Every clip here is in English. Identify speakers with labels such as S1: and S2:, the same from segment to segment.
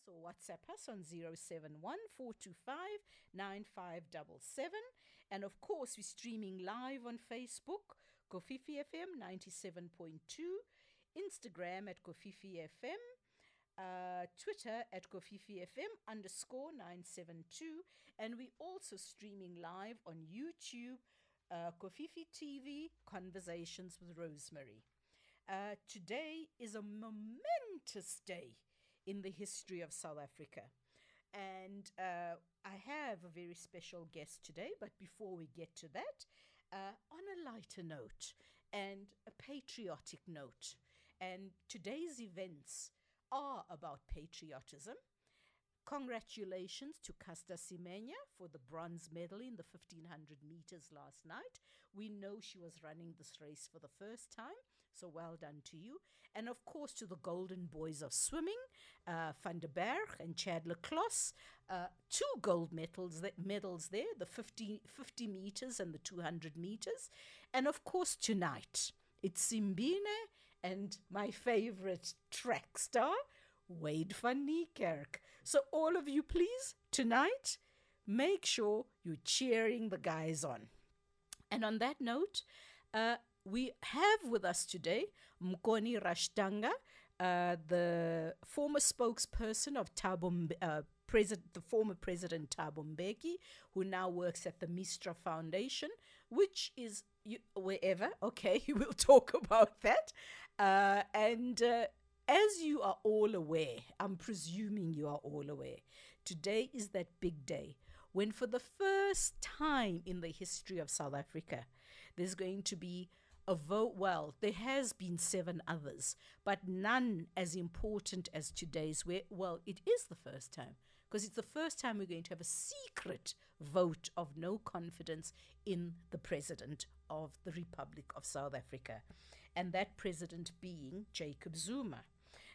S1: or WhatsApp us on 071-425-9577. And of course, we're streaming live on Facebook, Kofifi FM 97.2, Instagram at Kofifi FM, Twitter at Kofifi FM _972. And we're also streaming live on YouTube, Kofifi TV, Conversations with Rosemary. Today is a momentous day in the history of South Africa. And I have a very special guest today, but before we get to that, on a lighter note and a patriotic note, and today's events are about patriotism. Congratulations to Caster Semenya for the bronze medal in the 1500 meters last night. We know she was running this race for the first time, so well done to you. And of course to the golden boys of swimming, Van der Berg and Chadler Kloss, 2 gold medals there, the 50 meters and the 200 meters. And of course tonight, it's Simbine and my favorite track star, Wade van Niekerk. So all of you, please, tonight, make sure you're cheering the guys on. And on that note, we have with us today Mukoni Ratshitanga, the former spokesperson of the former President Thabo Mbeki, who now works at the Mistra Foundation, which is wherever. Okay, we'll talk about that. As you are all aware, I'm presuming you are all aware, today is that big day when for the first time in the history of South Africa, there's going to be a vote. Well, there has been 7 others, but none as important as today's, it is the first time, because it's the first time we're going to have a secret vote of no confidence in the President of the Republic of South Africa, and that president being Jacob Zuma.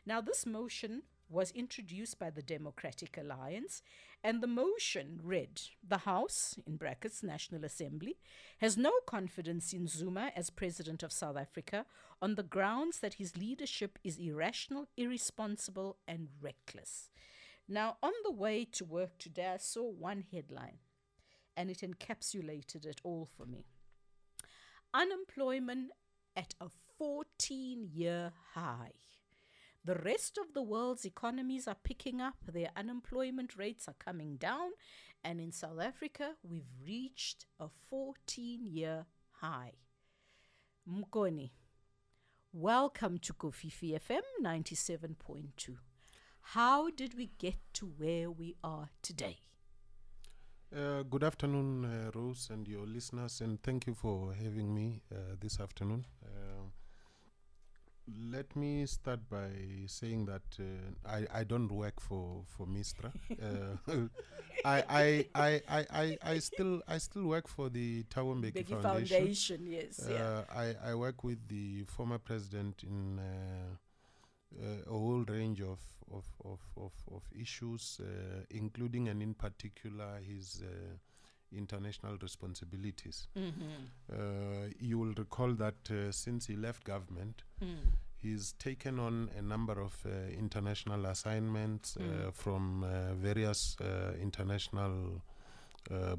S1: Now, this motion was introduced by the Democratic Alliance, and the motion read, the House, in brackets, National Assembly, has no confidence in Zuma as President of South Africa on the grounds that his leadership is irrational, irresponsible, and reckless. Now, on the way to work today, I saw one headline, and it encapsulated it all for me. Unemployment at a 14-year high. The rest of the world's economies are picking up, their unemployment rates are coming down, and in South Africa, we've reached a 14-year high. Mukoni, welcome to Kofifi FM 97.2. How did we get to where we are today?
S2: Good afternoon, Rose, and your listeners, and thank you for having me this afternoon. Let me start by saying that I don't work for Mistra. I still work for the Thabo Mbeki Foundation.
S1: Yes.
S2: I work with the former president in a whole range of issues, including and in particular his international responsibilities.
S1: Mm-hmm.
S2: You will recall that since he left government, he's taken on a number of international assignments from various international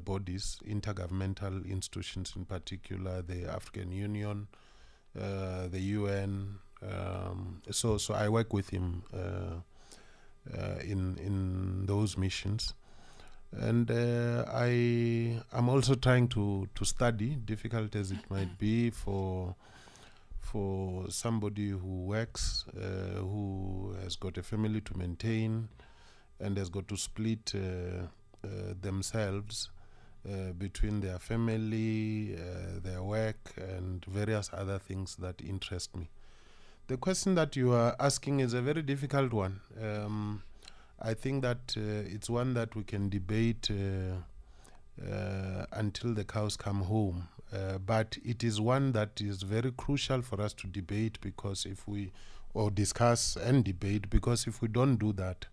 S2: bodies, intergovernmental institutions, in particular the African Union, the UN. So I work with him in those missions. And I'm also trying to study, difficult as it might be for somebody who works, who has got a family to maintain, and has got to split themselves between their family, their work, and various other things that interest me. The question that you are asking is a very difficult one. I think that it's one that we can debate until the cows come home. But it is one that is very crucial for us to debate, because discuss and debate, because if we don't do that,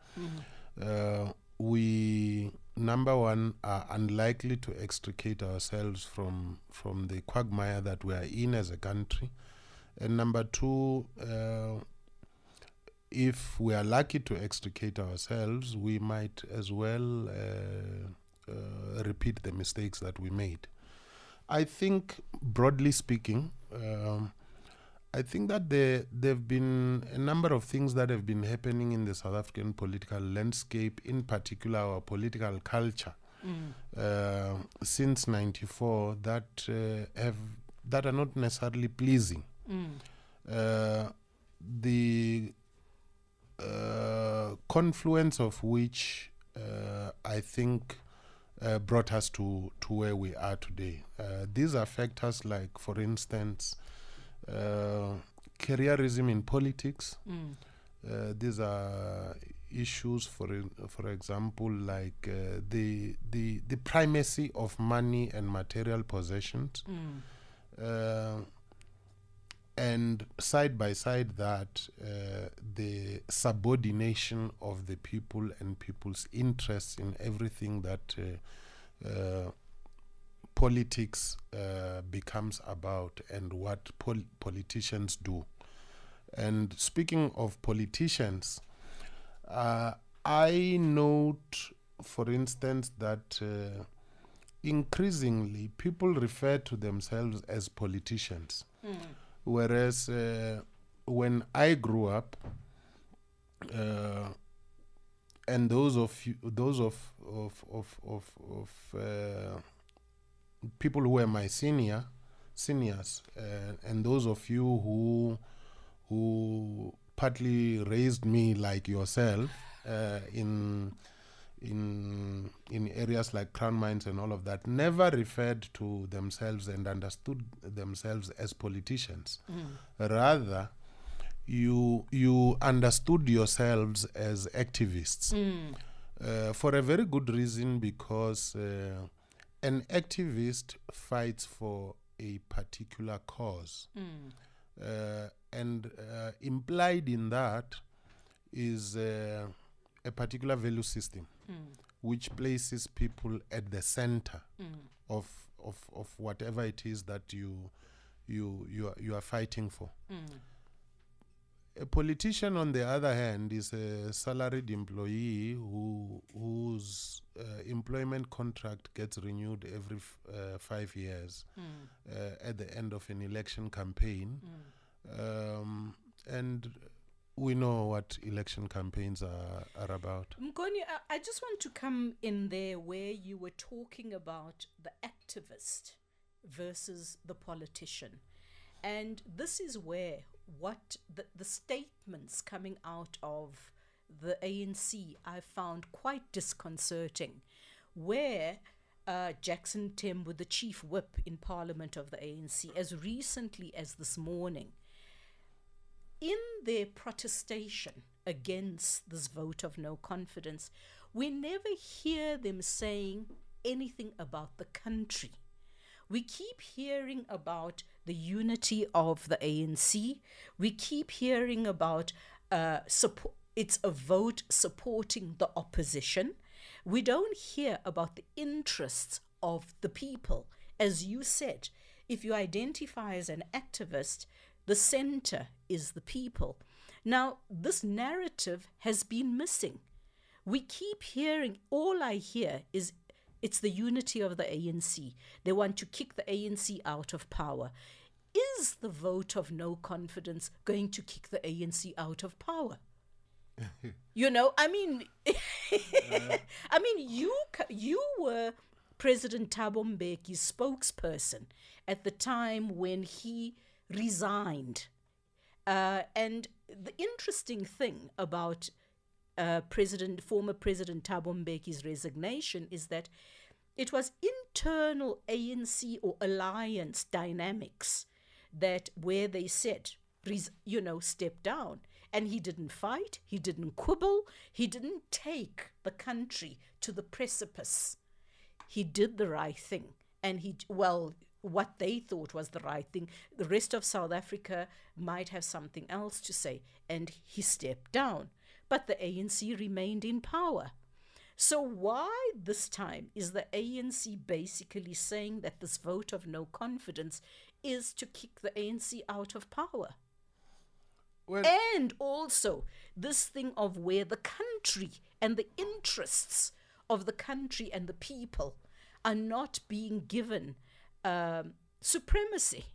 S2: we, number one, are unlikely to extricate ourselves from the quagmire that we are in as a country. And number two, if we are lucky to extricate ourselves, we might as well repeat the mistakes that we made. I think, broadly speaking, I think that there have been a number of things that have been happening in the South African political landscape, in particular our political culture, since '94 that are not necessarily pleasing. The confluence of which I think brought us to where we are today. These are factors like, for instance, careerism in politics. These are issues, for example, like the primacy of money and material possessions. And side by side that, the subordination of the people and people's interests in everything that politics becomes about, and what politicians do. And speaking of politicians, I note, for instance, that increasingly people refer to themselves as politicians. Whereas when I grew up, and those of people who were my seniors, and those of you who partly raised me like yourself in areas like Crown Mines and all of that, never referred to themselves and understood themselves as politicians. Rather, you understood yourselves as activists, for a very good reason, because an activist fights for a particular cause. And implied in that is a particular value system, which places people at the center of whatever it is that you are fighting for. A politician, on the other hand, is a salaried employee whose employment contract gets renewed every 5 years at the end of an election campaign. And we know what election campaigns are about.
S1: Mukoni, I just want to come in there where you were talking about the activist versus the politician. And this is where what the statements coming out of the ANC I found quite disconcerting, where Jackson Tembu, the chief whip in Parliament of the ANC, as recently as this morning, in their protestation against this vote of no confidence, we never hear them saying anything about the country. We keep hearing about the unity of the ANC. We keep hearing about it's a vote supporting the opposition. We don't hear about the interests of the people. As you said, if you identify as an activist, the center is the people. Now, this narrative has been missing. We keep hearing, all I hear is it's the unity of the ANC. They want to kick the ANC out of power. Is the vote of no confidence going to kick the ANC out of power? You know, I mean, you were President Thabo Mbeki's spokesperson at the time when he resigned. And the interesting thing about former President Thabo Mbeki's resignation is that it was internal ANC or alliance dynamics that where they said, step down. And he didn't fight, he didn't quibble, he didn't take the country to the precipice. He did the right thing. And what they thought was the right thing. The rest of South Africa might have something else to say. And he stepped down. But the ANC remained in power. So why this time is the ANC basically saying that this vote of no confidence is to kick the ANC out of power?
S2: Well,
S1: and also this thing of where the country and the interests of the country and the people are not being given supremacy.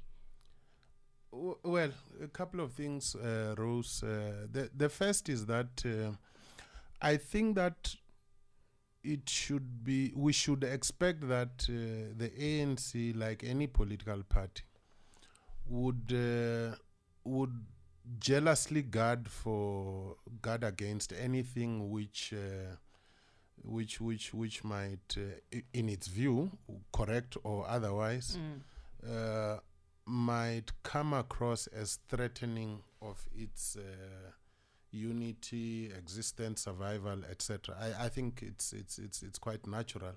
S2: well, a couple of things, Rose. The first is that I think that we should expect that the ANC, like any political party, would jealously guard against anything which might, in its view, correct or otherwise, might come across as threatening of its unity, existence, survival, etc. I think it's quite natural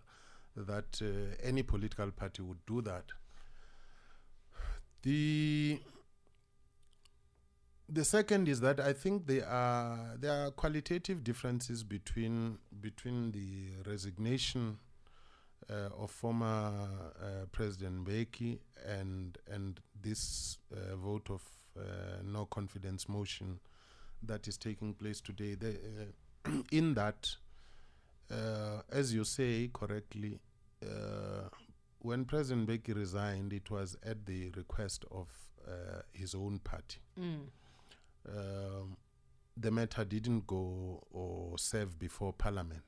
S2: that any political party would do that. The second is that I think there are qualitative differences between the resignation of former President Mbeki and this vote of no confidence motion that is taking place today. In that, as you say correctly, when President Mbeki resigned, it was at the request of his own party. The matter didn't go or serve before Parliament.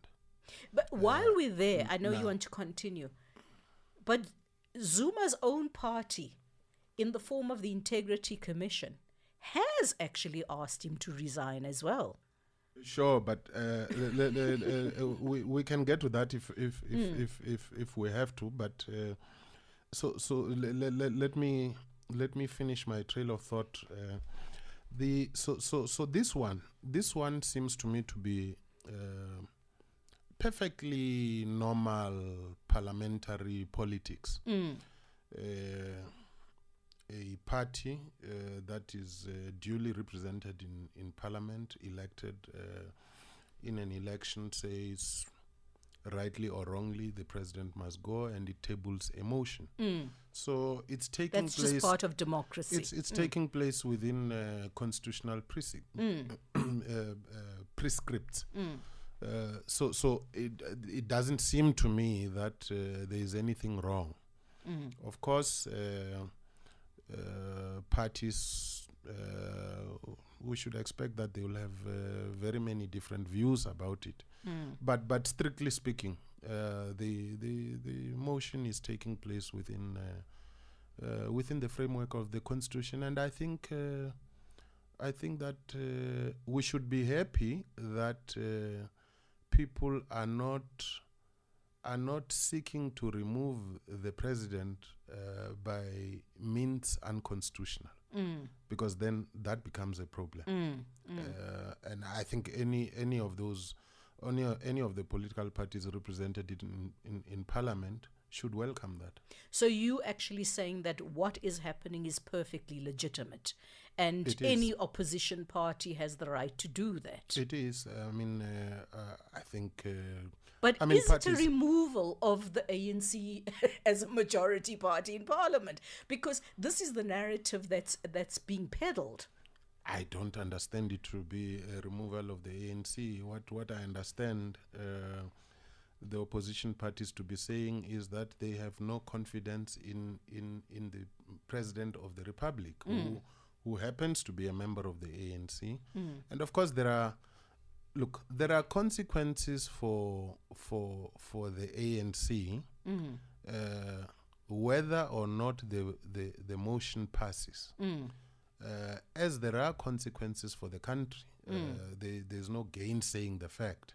S1: But while we're there, I know you want to continue, but Zuma's own party, in the form of the Integrity Commission, has actually asked him to resign as well.
S2: Sure, but we can get to that if we have to. But so let me finish my trail of thought. So this one seems to me to be perfectly normal parliamentary politics. A party that is duly represented in Parliament, elected in an election, says rightly or wrongly the president must go, and it tables a motion. So it's taking
S1: That's
S2: place.
S1: just part of democracy.
S2: It's taking place within constitutional prescripts. So it doesn't seem to me that there is anything wrong. Of course, parties, we should expect that they will have very many different views about it. But strictly speaking, the motion is taking place within the framework of the Constitution, and I think that we should be happy that people are not seeking to remove the president by means unconstitutional, because then that becomes a problem. And I think any of the political parties represented in Parliament should welcome that.
S1: So you actually saying that what is happening is perfectly legitimate, and
S2: It
S1: any
S2: is.
S1: opposition party has the right to do that.
S2: It is. I think.
S1: But
S2: I mean,
S1: is it a removal of the ANC as a majority party in Parliament? Because this is the narrative that's being peddled.
S2: I don't understand it to be a removal of the ANC. What I understand the opposition parties to be saying is that they have no confidence in the President of the Republic, who happens to be a member of the ANC. And of course there are consequences for the ANC whether or not the motion passes. As there are consequences for the country, there's no gainsaying the fact.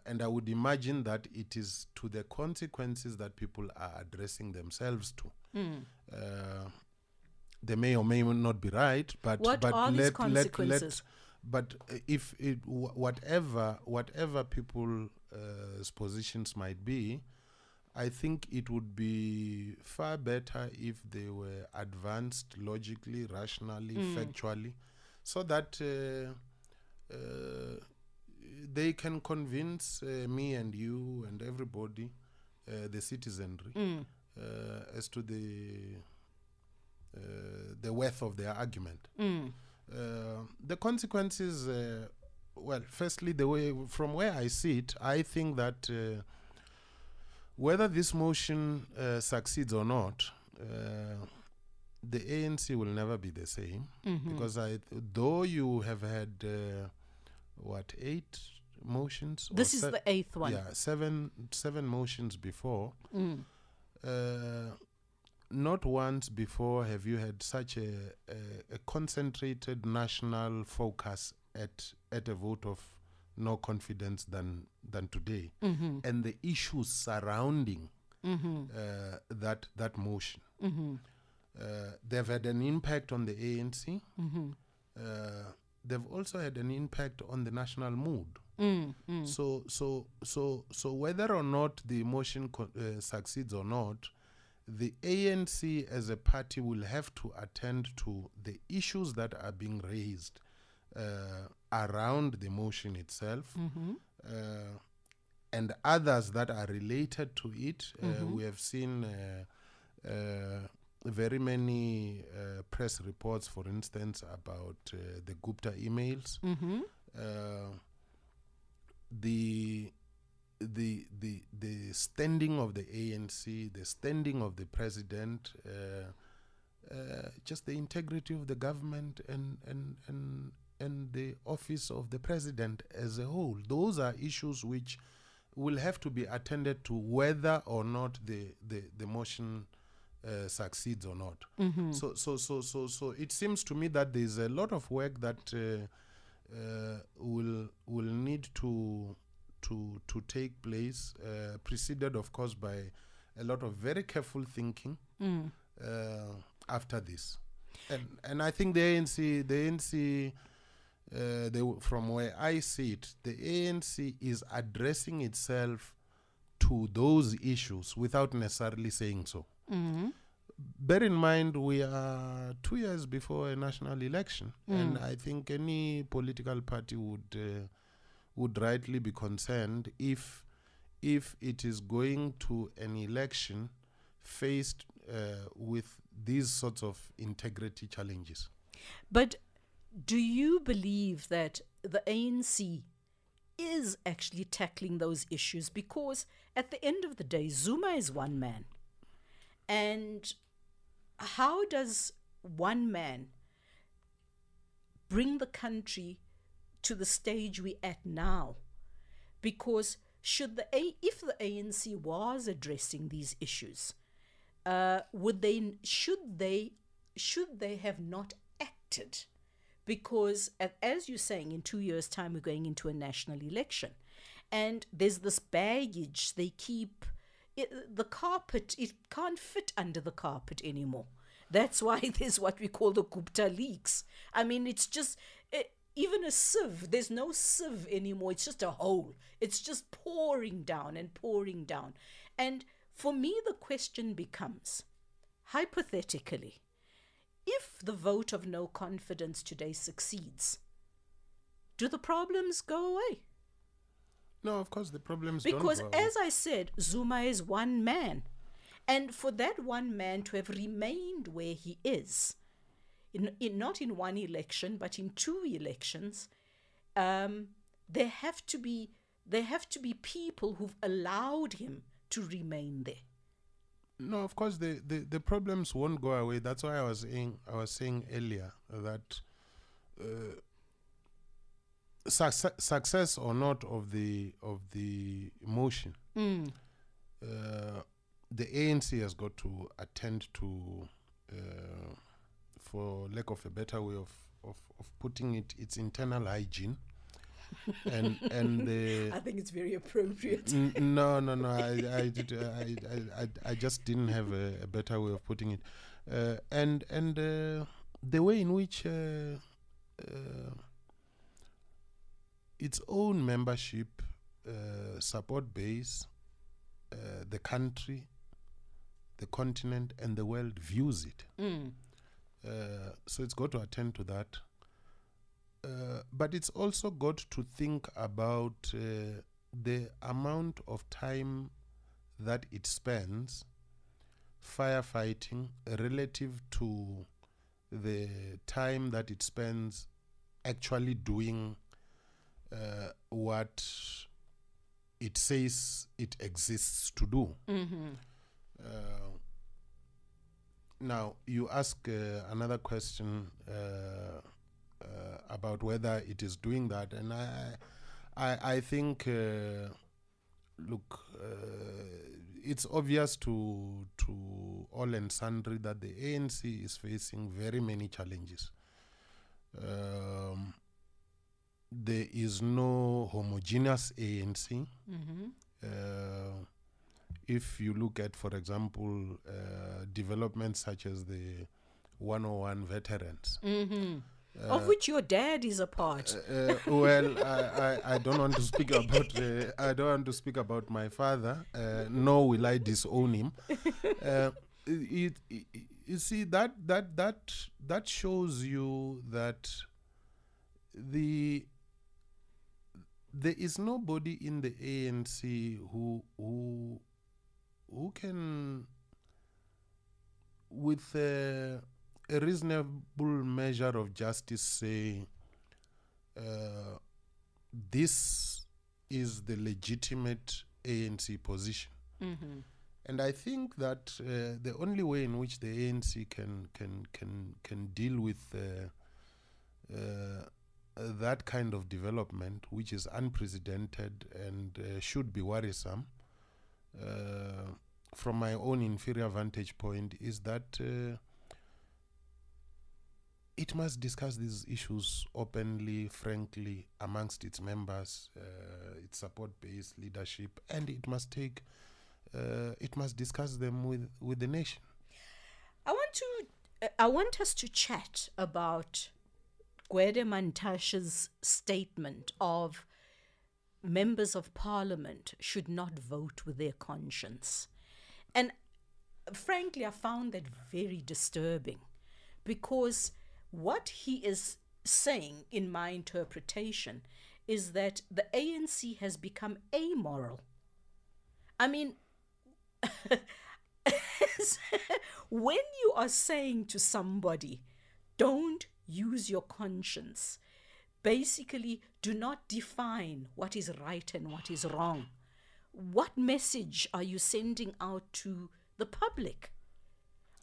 S2: And I would imagine that it is to the consequences that people are addressing themselves to. They may or may not be right, but
S1: What are these consequences?
S2: But if whatever people's positions might be, I think it would be far better if they were advanced logically, rationally, factually, so that they can convince me and you and everybody, the citizenry, as to the worth of their argument. The consequences, well, firstly, the way from where I see it, I think that whether this motion succeeds or not, the ANC will never be the same, because though you have had 8 motions?
S1: This is the 8th one.
S2: Yeah, seven motions before. Not once before have you had such a concentrated national focus at a vote of no confidence than today, and the issues surrounding that motion. They've had an impact on the ANC. They've also had an impact on the national mood. So whether or not the motion succeeds or not, the ANC as a party will have to attend to the issues that are being raised around the motion itself, and others that are related to it. We have seen very many press reports, for instance, about the Gupta emails. The standing of the ANC, the standing of the president, just the integrity of the government and the office of the president as a whole. Those are issues which will have to be attended to whether or not the motion succeeds or not. So it seems to me that there's a lot of work that will need to take place, preceded, of course, by a lot of very careful thinking after this. And I think the ANC, from where I see it, the ANC is addressing itself to those issues without necessarily saying so. Bear in mind, we are 2 years before a national election, and I think any political party would rightly be concerned if it is going to an election faced with these sorts of integrity challenges.
S1: But do you believe that the ANC is actually tackling those issues? Because at the end of the day, Zuma is one man. And how does one man bring the country to the stage we're at now? Because if the ANC was addressing these issues, should they have not acted? Because as you're saying, in 2 years' time we're going into a national election, and there's this baggage they keep. The carpet, it can't fit under the carpet anymore. That's why there's what we call the Gupta leaks. I mean, it's just, even a sieve, there's no sieve anymore. It's just a hole. It's just pouring down and pouring down. And for me, the question becomes, hypothetically, if the vote of no confidence today succeeds, do the problems go away?
S2: No, of course the problems don't go away.
S1: Because as I said, Zuma is one man. And for that one man to have remained where he is, not in one election, but in 2 elections, there have to be people who've allowed him to remain there.
S2: No, of course the problems won't go away. That's why I was saying earlier that success or not of the motion, the ANC has got to attend to, for lack of a better way of putting it, its internal hygiene. and
S1: I think it's very appropriate.
S2: No. I just didn't have a better way of putting it. And the way in which its own membership, support base, the country, the continent, and the world views it. So it's got to attend to that. But it's also got to think about the amount of time that it spends firefighting relative to the time that it spends actually doing what it says it exists to do. Now, you ask another question about whether it is doing that, and I think, look, it's obvious to all and sundry that the ANC is facing very many challenges. There is no homogeneous ANC. If you look at, for example, developments such as the 101 veterans,
S1: of which your dad is a part.
S2: Well, I don't want to speak about I don't want to speak about my father, nor will I disown him. You see, that shows you that there is nobody in the ANC who can, with a reasonable measure of justice, say this is the legitimate ANC position. And I think that the only way in which the ANC can deal with that kind of development, which is unprecedented and should be worrisome, from my own inferior vantage point, is that it must discuss these issues openly, frankly, amongst its members, its support base, leadership, and it must discuss them with the nation.
S1: I want us to chat about Gwede Mantashe's statement of members of parliament should not vote with their conscience. And frankly, I found that very disturbing, because what he is saying, in my interpretation, is that the ANC has become amoral. I mean, when you are saying to somebody, don't use your conscience, basically do not define what is right and what is wrong, what message are you sending out to the public?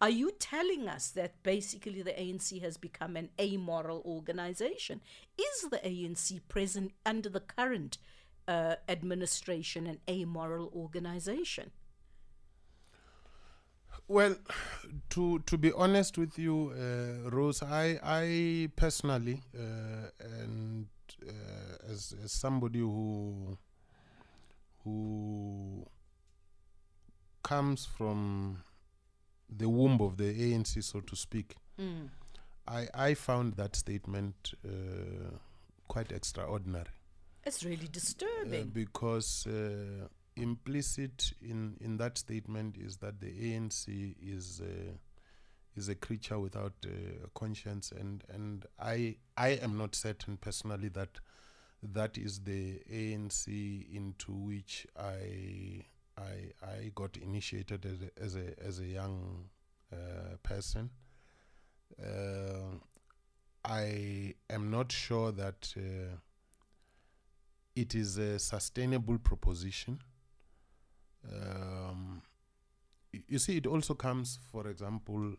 S1: Are you telling us that basically the ANC has become an amoral organization? Is the ANC present under the current administration an amoral organization?
S2: Well, to be honest with you, Rose, I personally, and as somebody who comes from the womb of the ANC, so to speak, I found that statement quite extraordinary.
S1: It's really disturbing.
S2: Because implicit in that statement is that the ANC is a creature without a conscience, and I am not certain personally that is the ANC into which I got initiated as a young person. I am not sure that it is a sustainable proposition. You see, it also comes, for example,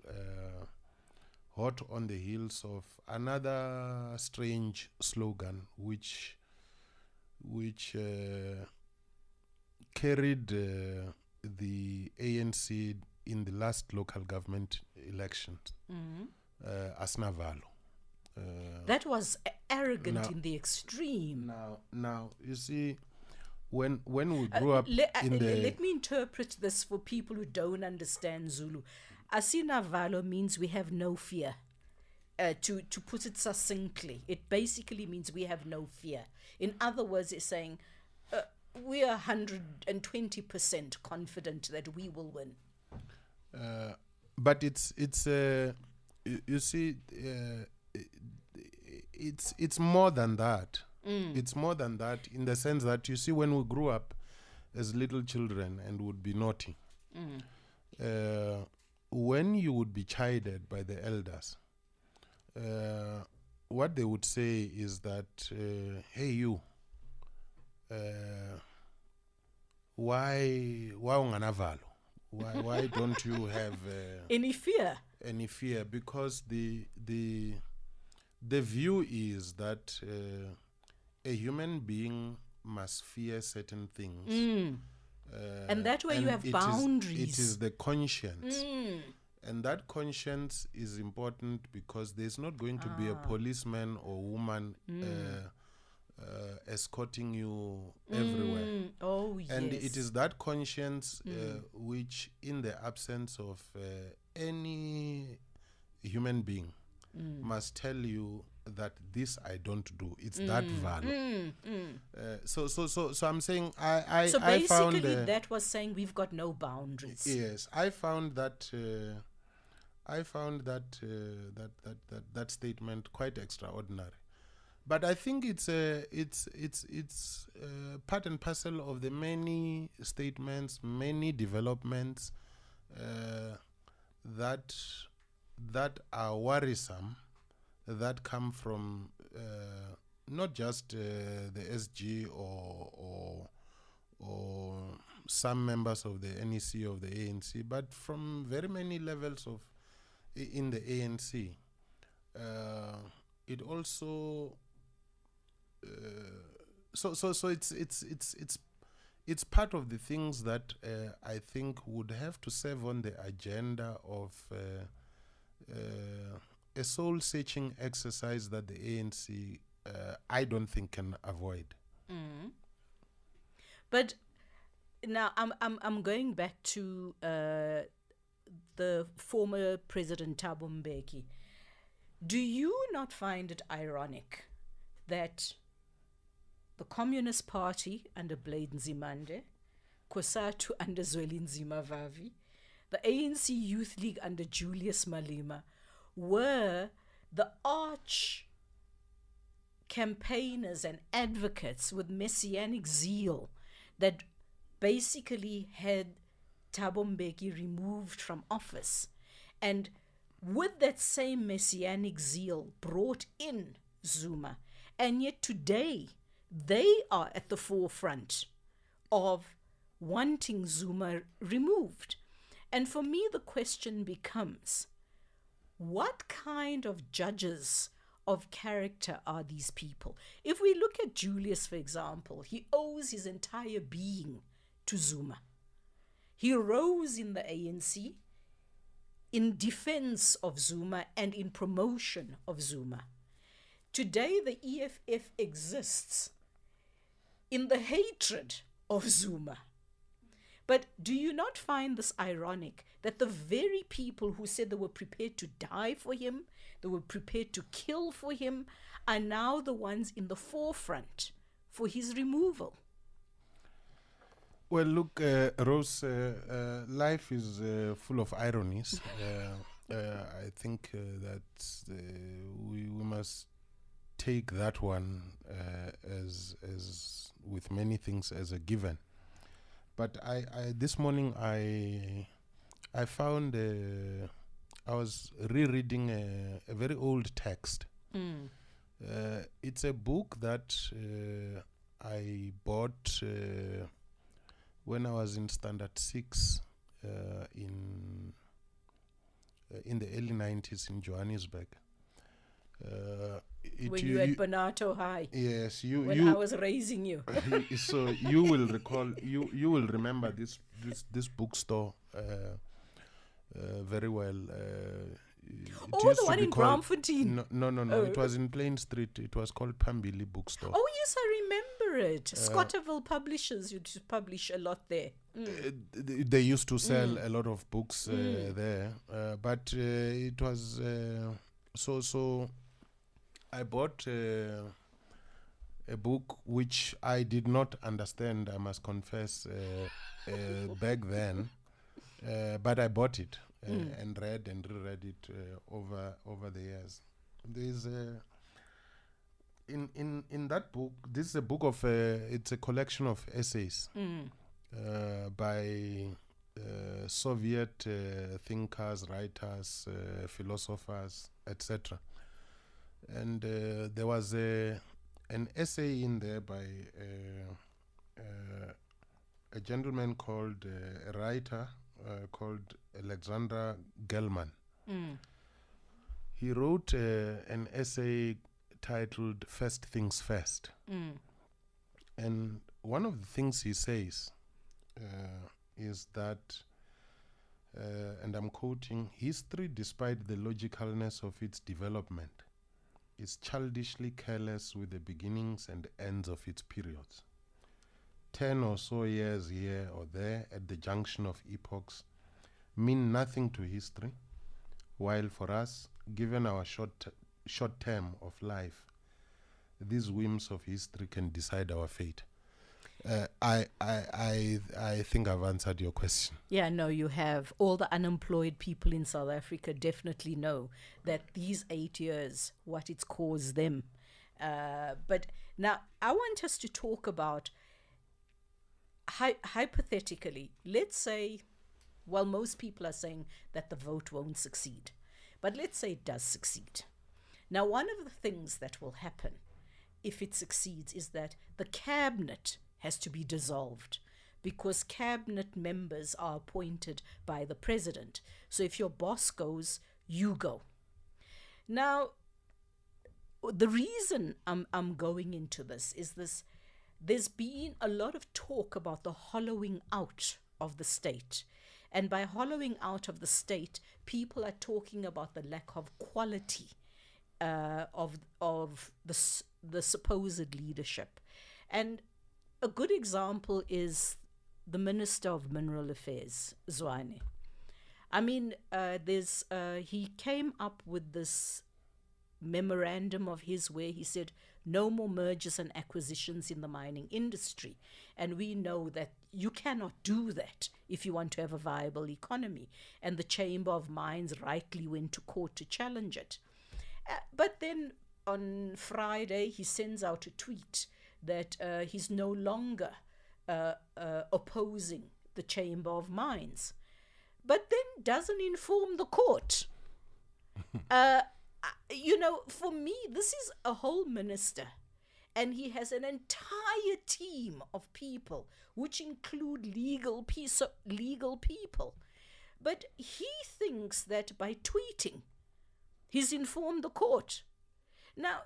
S2: hot on the heels of another strange slogan which carried the ANC in the last local government elections, Asnavalo.
S1: That was arrogant in the extreme.
S2: Now, you see, when we grew up
S1: let me interpret this for people who don't understand Zulu. Asinavalo means we have no fear. To put it succinctly, it basically means we have no fear. In other words, it's saying we are 120% confident that we will win.
S2: But it's you see, it's more than that. It's more than that, in the sense that, you see, when we grew up as little children and would be naughty, when you would be chided by the elders, what they would say is that, hey you, why unganavalo? Why don't you have
S1: any fear?
S2: Any fear? Because the view is that a human being must fear certain things.
S1: And that way you have boundaries.
S2: It is the conscience. And that conscience is important because there's not going to be a policeman or woman escorting you everywhere.
S1: Oh, yes.
S2: And it is that conscience which, in the absence of any human being, must tell you that this I don't do. It's that value. So I'm saying I
S1: so
S2: I found
S1: basically that was saying we've got no boundaries.
S2: Yes, I found that that statement quite extraordinary. But I think it's part and parcel of the many statements, many developments that are worrisome, that come from not just the SG or some members of the NEC of the ANC, but from very many levels of in the ANC. It also so it's part of the things that I think would have to serve on the agenda of a soul-searching exercise that the ANC I don't think can avoid.
S1: But now I'm going back to the former President Thabo Mbeki. Do you not find it ironic that the Communist Party under Blade Nzimande, COSATU under Zwelinzima Vavi, the ANC Youth League under Julius Malema were the arch campaigners and advocates with messianic zeal that basically had Thabo Mbeki removed from office, and with that same messianic zeal brought in Zuma. And yet today they are at the forefront of wanting Zuma removed. And for me the question becomes, what kind of judges of character are these people? If we look at Julius, for example, he owes his entire being to Zuma. He rose in the ANC in defense of Zuma and in promotion of Zuma. Today, the EFF exists in the hatred of Zuma. But do you not find this ironic that the very people who said they were prepared to die for him, they were prepared to kill for him, are now the ones in the forefront for his removal?
S2: Well, look, Rose, life is full of ironies. I think that we must take that one as with many things as a given. But I this morning I found I was rereading a very old text. It's a book that I bought when I was in Standard 6 in the early 90s in Johannesburg.
S1: When you at Bonato High.
S2: Yes,
S1: when I was raising you.
S2: So you will recall, you will remember this bookstore very well.
S1: The one in Braamfontein.
S2: No. It was in Plain Street. It was called Pambili Bookstore.
S1: Oh yes, I remember it. Scotterville Publishers used to publish a lot there.
S2: They used to sell a lot of books there, but it was so. I bought a book which I did not understand, I must confess, back then, but I bought it and read and reread it over the years. There's in that book. This is a book of it's a collection of essays by Soviet thinkers, writers, philosophers, etc. And there was an essay in there by a gentleman called, a writer called Alexander Gelman. He wrote an essay titled First Things First. And one of the things he says is that, and I'm quoting, history, despite the logicalness of its development, is childishly careless with the beginnings and ends of its periods. 10 or so years here or there at the junction of epochs mean nothing to history, while for us, given our short term of life, these whims of history can decide our fate. I think I've answered your question.
S1: Yeah, no, you have. All the unemployed people in South Africa definitely know that these 8 years, what it's caused them. But now I want us to talk about, hypothetically, let's say, well, most people are saying that the vote won't succeed. But let's say it does succeed. Now, one of the things that will happen if it succeeds is that the cabinet has to be dissolved, because cabinet members are appointed by the president. So if your boss goes, you go. Now, the reason I'm going into this is this: there's been a lot of talk about the hollowing out of the state. And by hollowing out of the state, people are talking about the lack of quality of the supposed leadership. And a good example is the Minister of Mineral Affairs, Xolani. I mean, he came up with this memorandum of his where he said no more mergers and acquisitions in the mining industry. And we know that you cannot do that if you want to have a viable economy. And the Chamber of Mines rightly went to court to challenge it. But then on Friday, he sends out a tweet that he's no longer opposing the Chamber of Mines, but then doesn't inform the court. For me, this is a whole minister, and he has an entire team of people, which include legal people. But he thinks that by tweeting, he's informed the court. Now,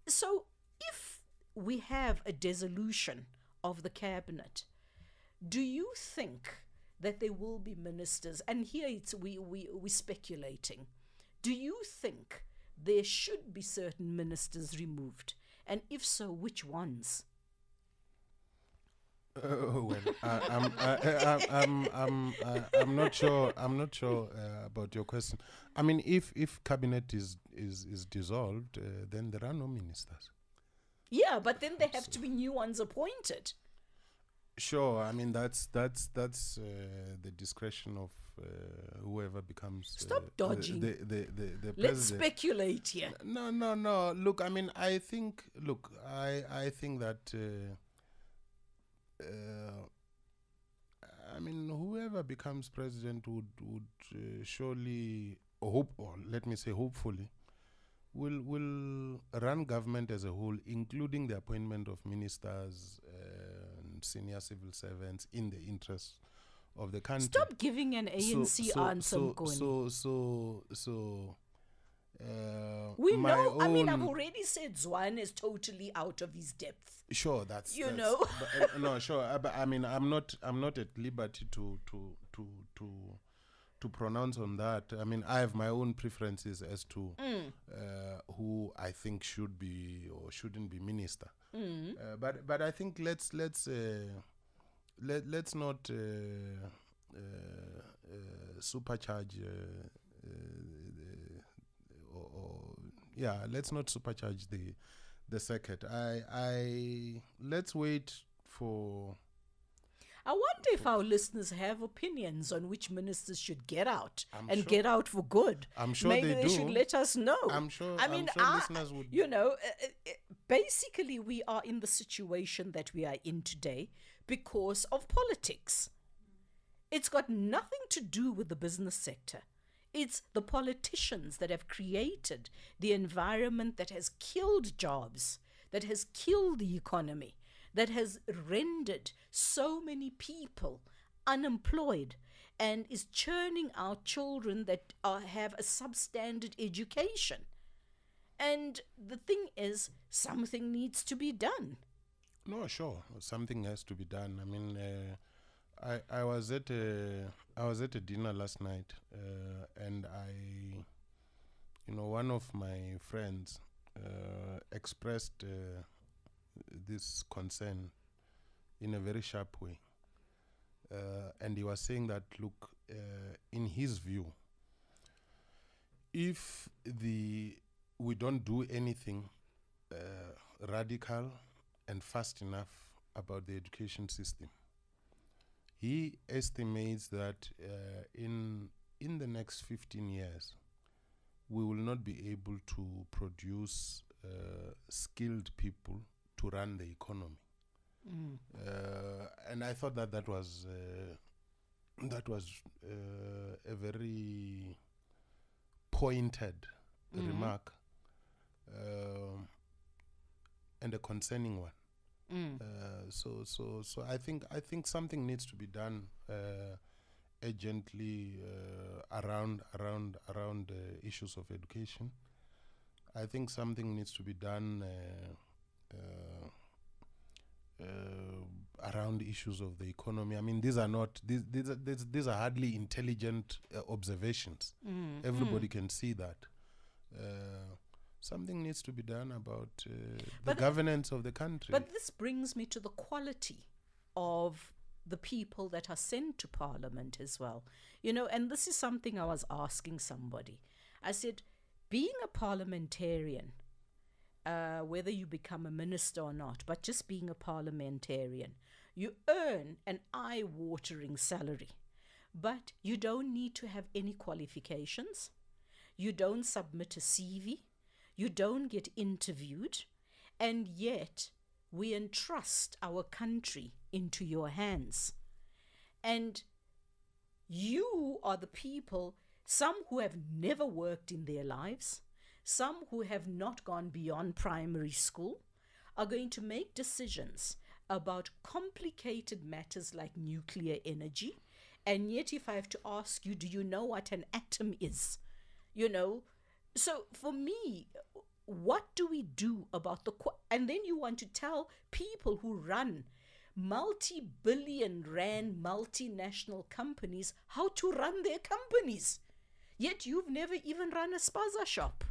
S1: so if we have a dissolution of the cabinet, do you think that there will be ministers? And here we're speculating. Do you think there should be certain ministers removed? And if so, which ones?
S2: I'm not sure. I'm not sure about your question. I mean, if cabinet is dissolved, then there are no ministers.
S1: Yeah, but then there have to be new ones appointed.
S2: Sure. I mean, that's the discretion of whoever becomes.
S1: Stop dodging.
S2: The
S1: Let's
S2: president.
S1: speculate here.
S2: No. Look, I mean, I think that. I mean, whoever becomes president would surely hopefully, will run government as a whole, including the appointment of ministers and senior civil servants in the interest of the country.
S1: Stop giving an ANC answer, Mukoni. We know. I mean, I've already said Xolani is totally out of his depth.
S2: Sure, that's
S1: know.
S2: But, no, sure. But I mean, I'm not at liberty to pronounce on that. I mean, I have my own preferences as to who I think should be or shouldn't be minister. But I think let's not supercharge. Let's not supercharge the circuit. Let's wait for.
S1: I wonder if our listeners have opinions on which ministers should get out get out for good.
S2: I'm sure
S1: Maybe
S2: they
S1: do. Should let us know.
S2: I'm sure listeners would.
S1: Basically, we are in the situation that we are in today because of politics. It's got nothing to do with the business sector. It's the politicians that have created the environment that has killed jobs, that has killed the economy, that has rendered so many people unemployed, and is churning out children that have a substandard education. And the thing is, something needs to be done.
S2: No, sure, something has to be done. I mean, I was at a dinner last night, and one of my friends expressed this concern in a very sharp way, and he was saying that, look, in his view, if we don't do anything radical and fast enough about the education system, he estimates that in the next 15 years, we will not be able to produce skilled people to run the economy. And I thought that was a very pointed remark, and a concerning one. So I think something needs to be done urgently around issues of education. I think something needs to be done around issues of the economy. I mean, these are hardly intelligent observations. Everybody can see that. Something needs to be done about the governance of the country.
S1: But this brings me to the quality of the people that are sent to Parliament as well. And this is something I was asking somebody. I said, being a parliamentarian, whether you become a minister or not, but just being a parliamentarian, you earn an eye-watering salary. But you don't need to have any qualifications. You don't submit a CV. You don't get interviewed, and yet we entrust our country into your hands. And you are the people, some who have never worked in their lives, some who have not gone beyond primary school, are going to make decisions about complicated matters like nuclear energy. And yet, if I have to ask you, do you know what an atom is? So for me, what do we do about and then you want to tell people who run multi-billion rand multinational companies how to run their companies. Yet you've never even run a spaza shop.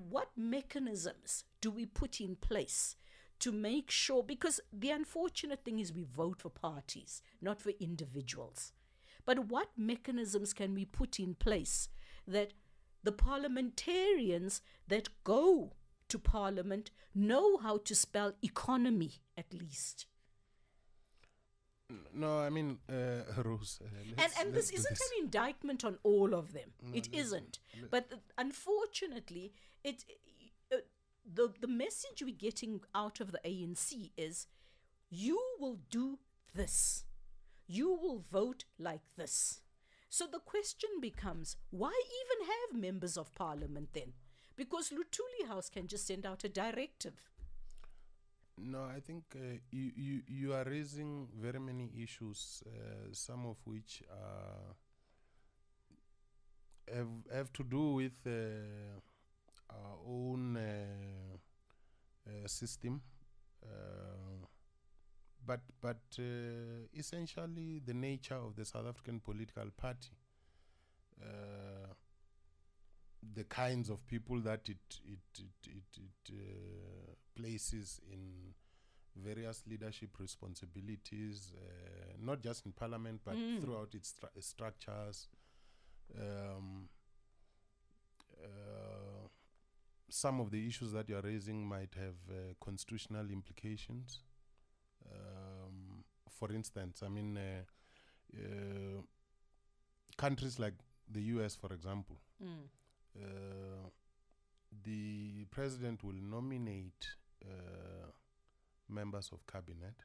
S1: What mechanisms do we put in place to make sure, because the unfortunate thing is we vote for parties, not for individuals. But what mechanisms can we put in place that the parliamentarians that go to Parliament know how to spell economy at least?
S2: No, I mean, Rose.
S1: And this isn't an indictment on all of them. It isn't. But unfortunately, the message we're getting out of the ANC is, you will do this. You will vote like this. So the question becomes, why even have members of Parliament then? Because Luthuli House can just send out a directive.
S2: No, I think you are raising very many issues, some of which have to do with our own system, but essentially the nature of the South African political party, the kinds of people that it places in various leadership responsibilities, not just in Parliament, but throughout its structures. Some of the issues that you are raising might have constitutional implications. For instance, I mean, countries like the US, for example, the president will nominate members of cabinet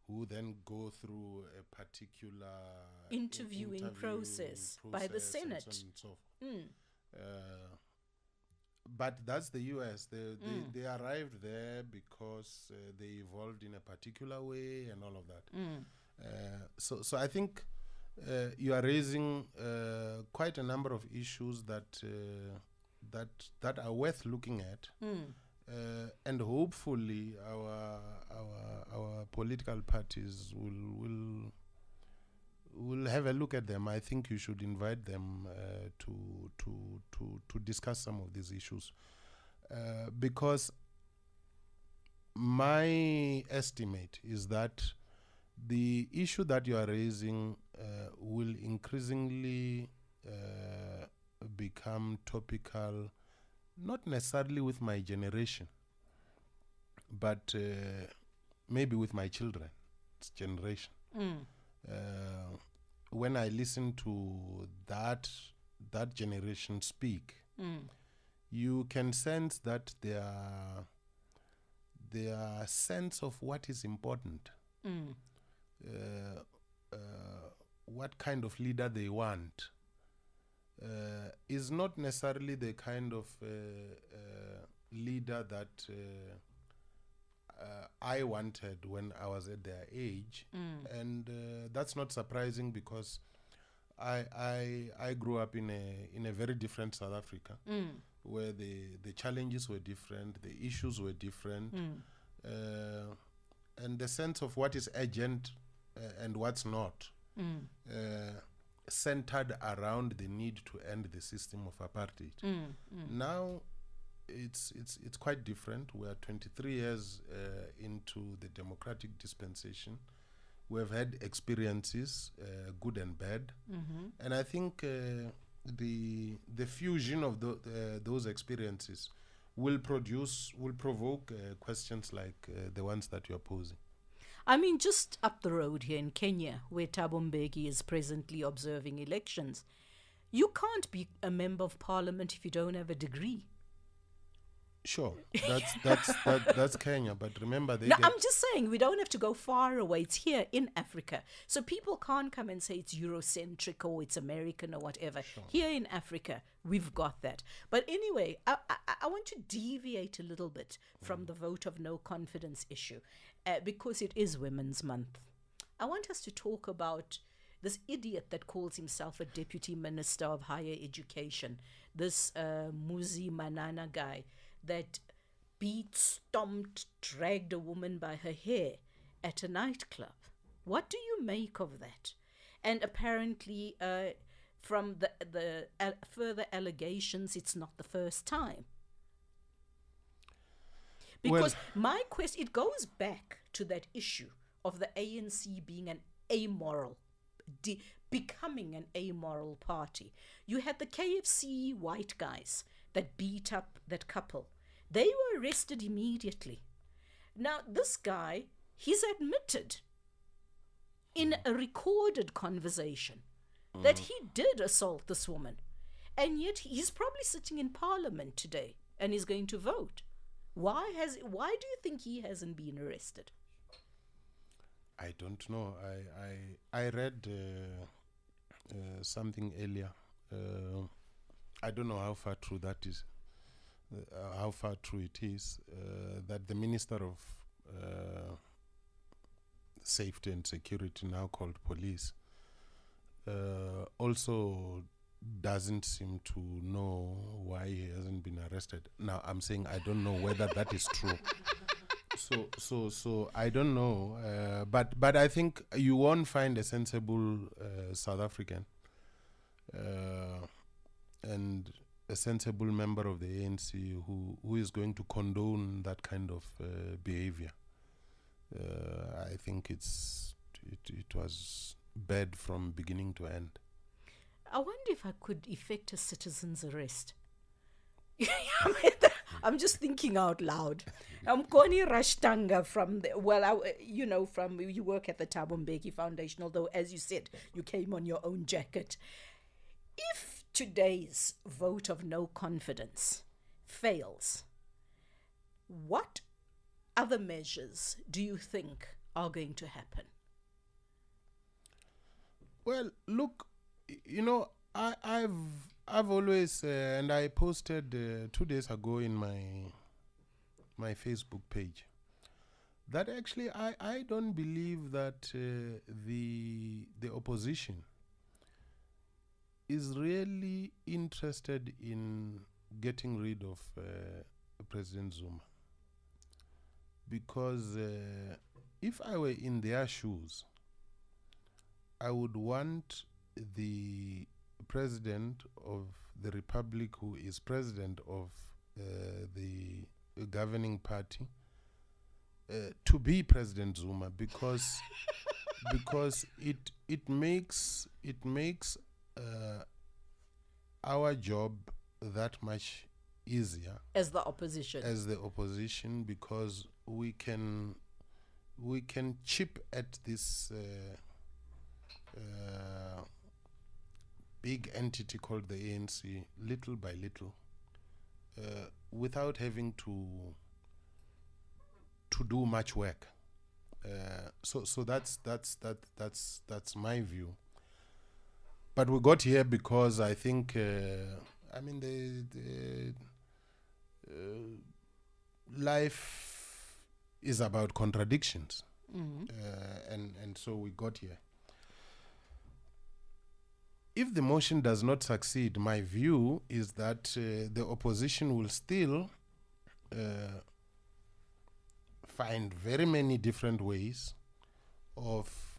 S2: who then go through a particular
S1: interviewing process by the Senate.
S2: And so forth. But that's the US. They arrived there because they evolved in a particular way and all of that. So I think you are raising quite a number of issues that are worth looking at. And hopefully our political parties will have a look at them. I think you should invite them to discuss some of these issues, because my estimate is that the issue that you are raising will increasingly become topical, not necessarily with my generation, but maybe with my children's generation. When I listen to that generation speak, you can sense that their sense of what is important, what kind of leader they want, is not necessarily the kind of leader that I wanted when I was at their age. And that's not surprising, because I grew up in a very different South Africa, where the challenges were different, the issues were different, and the sense of what is urgent and what's not centered around the need to end the system of apartheid. Now it's quite different. We are 23 years into the democratic dispensation. We have had experiences, good and bad, and I think the fusion of those experiences will provoke questions like the ones that you are posing.
S1: I mean, just up the road here in Kenya, where Thabo Mbeki is presently observing elections, you can't be a member of parliament if you don't have a degree.
S2: Sure, that's Kenya, but remember
S1: I'm just saying, we don't have to go far away. It's here in Africa. So people can't come and say it's Eurocentric or it's American or whatever. Sure. Here in Africa, we've got that. But anyway, I want to deviate a little bit from the vote of no confidence issue, because it is Women's Month. I want us to talk about this idiot that calls himself a Deputy Minister of Higher Education, this Muzi Manana guy, that beat, stomped, dragged a woman by her hair at a nightclub. What do you make of that? And apparently, from the further allegations, it's not the first time. Because my question, it goes back to that issue of the ANC being an amoral, becoming an amoral party. You had the KFC white guys that beat up that couple. They were arrested immediately. Now, this guy, he's admitted in a recorded conversation that he did assault this woman. And yet he's probably sitting in parliament today and he's going to vote. Why do you think he hasn't been arrested?
S2: I don't know. I read something earlier. I don't know how far true that is. How far true it is, that the Minister of Safety and Security, now called Police, also doesn't seem to know why he hasn't been arrested. Now, I'm saying I don't know whether that is true. So I don't know. But I think you won't find a sensible South African and a sensible member of the ANC who is going to condone that kind of behavior. I think it was bad from beginning to end.
S1: I wonder if I could effect a citizen's arrest. I'm just thinking out loud. Mukoni Ratshitanga you work at the Thabo Mbeki Foundation, although, as you said, you came on your own jacket. If today's vote of no confidence fails, what other measures do you think are going to happen?
S2: Well, look, I've always and I posted 2 days ago in my Facebook page that actually I don't believe that the opposition is really interested in getting rid of President Zuma, because if I were in their shoes, I would want the president of the republic, who is president of the governing party, to be President Zuma, because it makes our job that much easier
S1: as the opposition,
S2: because we can chip at this big entity called the ANC little by little, without having to do much work. So that's my view. But we got here because I think the life is about contradictions, and so we got here. If the motion does not succeed, my view is that the opposition will still find very many different ways of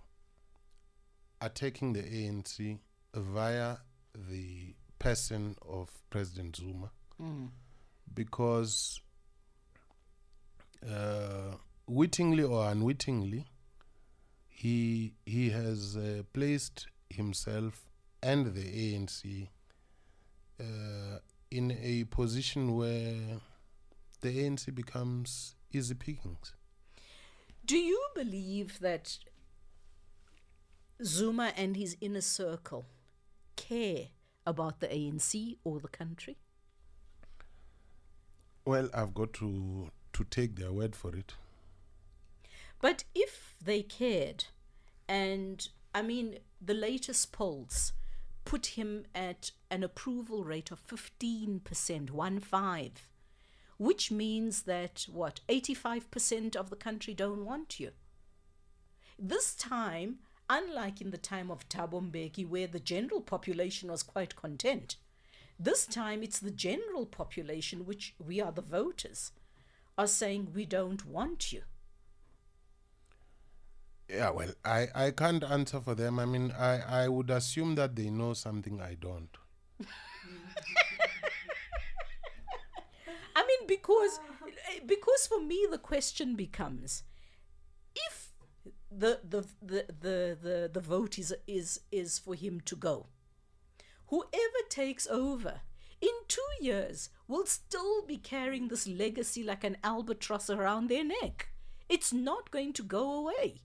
S2: attacking the ANC via the person of President Zuma, because wittingly or unwittingly, he has placed himself and the ANC in a position where the ANC becomes easy pickings.
S1: Do you believe that Zuma and his inner circle care about the ANC or the country?
S2: Well, I've got to take their word for it.
S1: But if they cared, and the latest polls put him at an approval rate of 15%, 15, which means that 85% of the country don't want you. This time, unlike in the time of Thabo Mbeki, where the general population was quite content, this time it's the general population, which we are the voters, are saying we don't want you.
S2: Yeah, well, I can't answer for them. I would assume that they know something I don't.
S1: Because for me the question becomes, if the vote is for him to go, whoever takes over in 2 years will still be carrying this legacy like an albatross around their neck. It's not going to go away.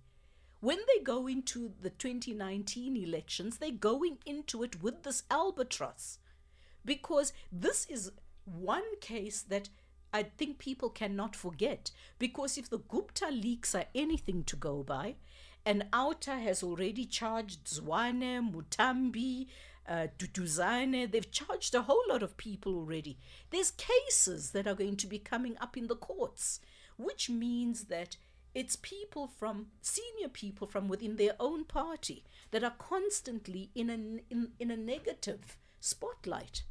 S1: When they go into the 2019 elections, they're going into it with this albatross, because this is one case that I think people cannot forget, because if the Gupta leaks are anything to go by, and Outa has already charged Zwane, Mutambi, Duduzane, they've charged a whole lot of people already. There's cases that are going to be coming up in the courts, which means that it's senior people from within their own party that are constantly in a negative spotlight.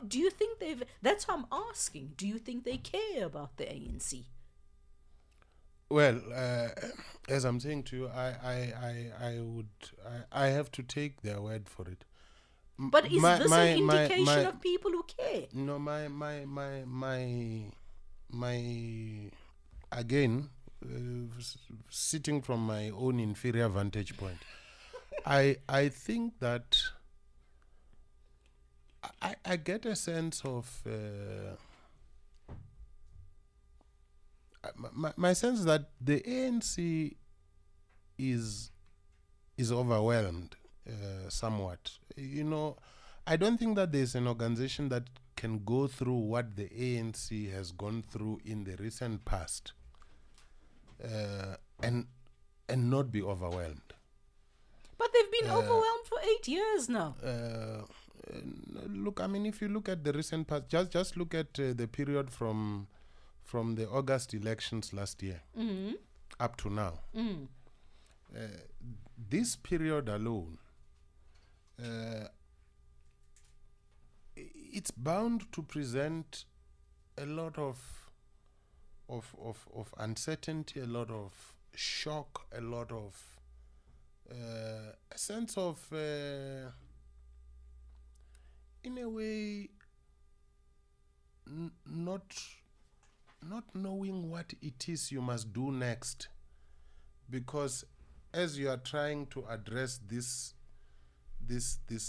S1: Do you think that's how I'm asking, do you think they care about the ANC?
S2: Well, as I'm saying to you, I have to take their word for it.
S1: But is this an indication of people who care?
S2: No, again, sitting from my own inferior vantage point, I think that I get a sense of my sense that the ANC is overwhelmed somewhat. I don't think that there's an organization that can go through what the ANC has gone through in the recent past and and not be overwhelmed.
S1: But they've been overwhelmed for 8 years now.
S2: Look, I mean, if you look at the recent past, just look at the period from the August elections last year up to now. This period alone, it's bound to present a lot of uncertainty, a lot of shock, a lot of a sense of, in a way, not knowing what it is you must do next, because as you are trying to address this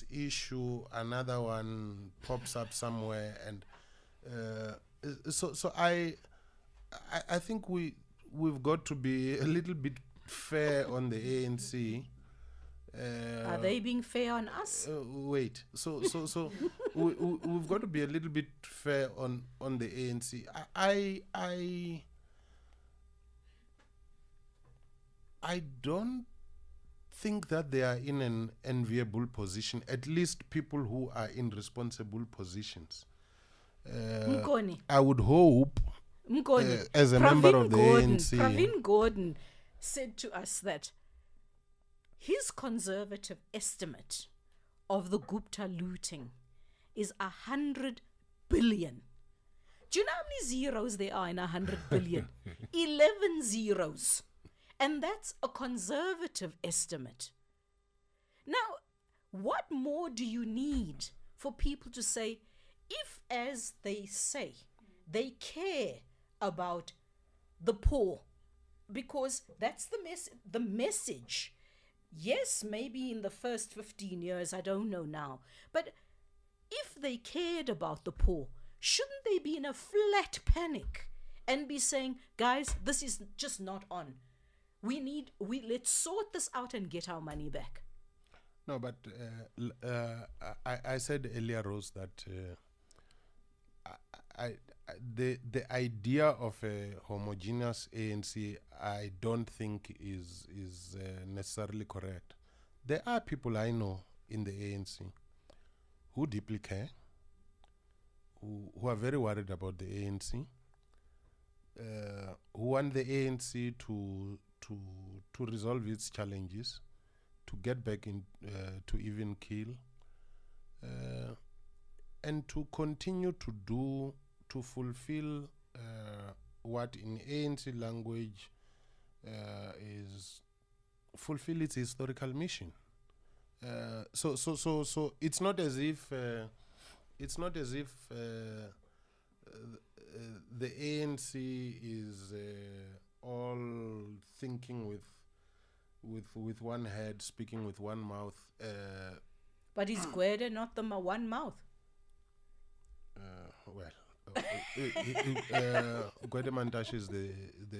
S2: issue, another one pops up somewhere, and so I think we've got to be a little bit fair on the ANC.
S1: Are they being fair on us?
S2: Wait. So we've got to be a little bit fair on the ANC. I don't think that they are in an enviable position. At least people who are in responsible positions.
S1: Mukoni.
S2: I would hope,
S1: Mukoni.
S2: as a member of the
S1: Gordon,
S2: ANC,
S1: Pravin Gordon said to us that his conservative estimate of the Gupta looting is 100 billion. Do you know how many zeros there are in 100 billion? 11 zeros. And that's a conservative estimate. Now, what more do you need for people to say, if, as they say, they care about the poor? Because that's the message. Yes, maybe in the first 15 years, I don't know now. But if they cared about the poor, shouldn't they be in a flat panic and be saying, guys, this is just not on. Let's sort this out and get our money back.
S2: No, but I said earlier, Rose, that the idea of a homogeneous ANC, I don't think is necessarily correct. There are people I know in the ANC who deeply care, who are very worried about the ANC, who want the ANC to resolve its challenges, to get back in, to even kill, and to continue to fulfill what in ANC language is fulfill its historical mission. So it's not as if the ANC is all thinking with one head, speaking with one mouth.
S1: But is Gwede not the one mouth?
S2: Gwede Mantashe is the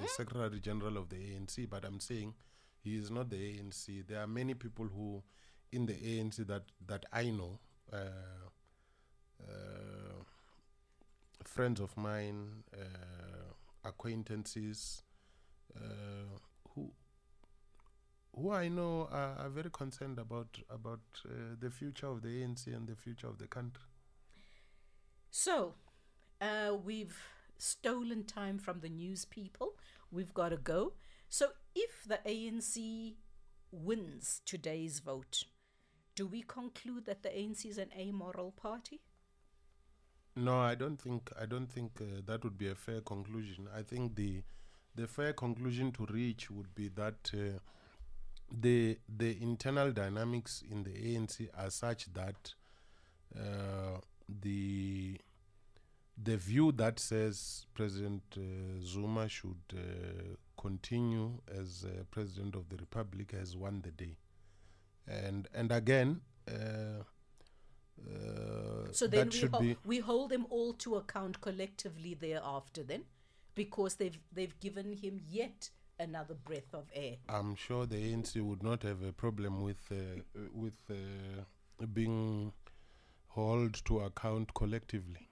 S2: Secretary General of the ANC, but I'm saying he is not the ANC. There are many people who in the ANC that I know, friends of mine, acquaintances, who I know are very concerned about the future of the ANC and the future of the country.
S1: So, we've stolen time from the news people. We've got to go. So, if the ANC wins today's vote, do we conclude that the ANC is an amoral party?
S2: No, I don't think that would be a fair conclusion. I think the fair conclusion to reach would be that the internal dynamics in the ANC are such that the view that says President Zuma should continue as President of the Republic has won the day, and again.
S1: So then we hold them all to account collectively thereafter, then, because they've given him yet another breath of air.
S2: I'm sure the ANC would not have a problem with being held to account collectively.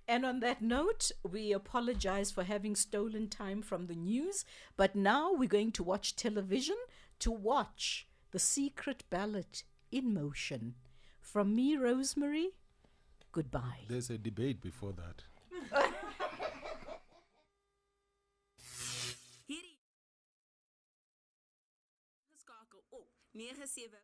S1: And on that note, we apologize for having stolen time from the news, but now we're going to watch television to watch the secret ballot in motion. From me, Rosemary, goodbye.
S2: There's a debate before that.
S3: Hierdie geskakel op 97